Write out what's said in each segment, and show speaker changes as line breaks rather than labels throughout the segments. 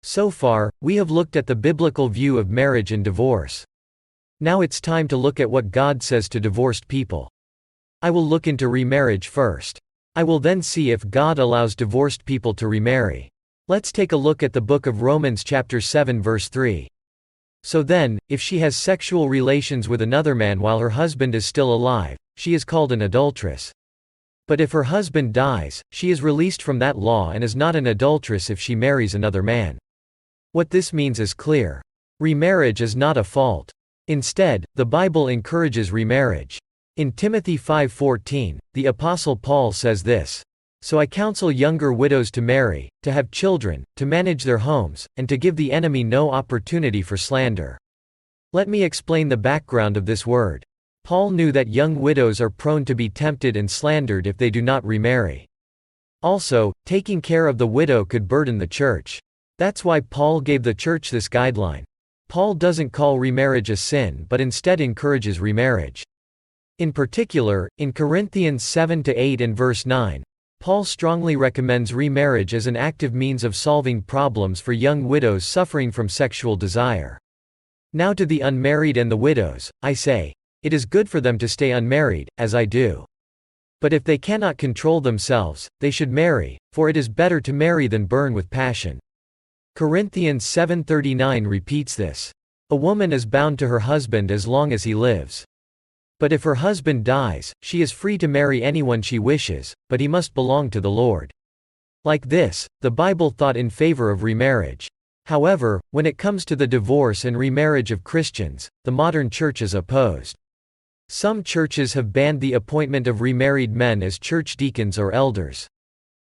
So far, we have looked at the biblical view of marriage and divorce. Now it's time to look at what God says to divorced people. I will look into remarriage first. I will then see if God allows divorced people to remarry. Let's take a look at the book of Romans chapter 7 verse 3. So then, if she has sexual relations with another man while her husband is still alive, she is called an adulteress. But if her husband dies, she is released from that law and is not an adulteress if she marries another man. What this means is clear. Remarriage is not a fault. Instead, the Bible encourages remarriage. In Timothy 5:14, the Apostle Paul says this, "So I counsel younger widows to marry, to have children, to manage their homes, and to give the enemy no opportunity for slander." Let me explain the background of this word. Paul knew that young widows are prone to be tempted and slandered if they do not remarry. Also, taking care of the widow could burden the church. That's why Paul gave the church this guideline. Paul doesn't call remarriage a sin but instead encourages remarriage. In particular, in Corinthians 7-8 and verse 9, Paul strongly recommends remarriage as an active means of solving problems for young widows suffering from sexual desire. Now to the unmarried and the widows, I say, it is good for them to stay unmarried, as I do. But if they cannot control themselves, they should marry, for it is better to marry than burn with passion. Corinthians 7:39 repeats this. A woman is bound to her husband as long as he lives. But if her husband dies, she is free to marry anyone she wishes, but he must belong to the Lord. Like this, the Bible thought in favor of remarriage. However, when it comes to the divorce and remarriage of Christians, the modern church is opposed. Some churches have banned the appointment of remarried men as church deacons or elders.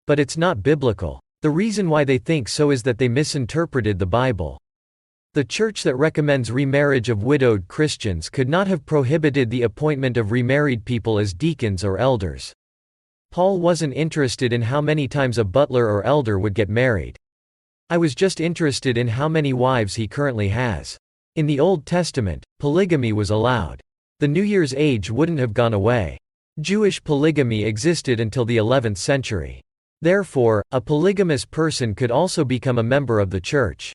But it's not biblical. The reason why they think so is that they misinterpreted the Bible. The church that recommends remarriage of widowed Christians could not have prohibited the appointment of remarried people as deacons or elders. Paul wasn't interested in how many times a butler or elder would get married. I was just interested in how many wives he currently has. In the Old Testament, polygamy was allowed. The New Year's age wouldn't have gone away. Jewish polygamy existed until the 11th century. Therefore, a polygamous person could also become a member of the church.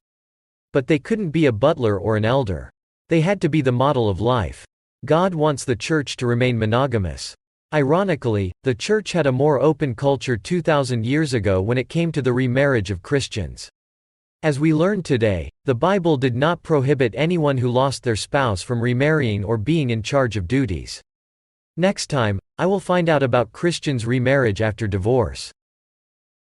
But they couldn't be a butler or an elder. They had to be the model of life. God wants the church to remain monogamous. Ironically, the church had a more open culture 2,000 years ago when it came to the remarriage of Christians. As we learned today, the Bible did not prohibit anyone who lost their spouse from remarrying or being in charge of duties. Next time, I will find out about Christians' remarriage after divorce.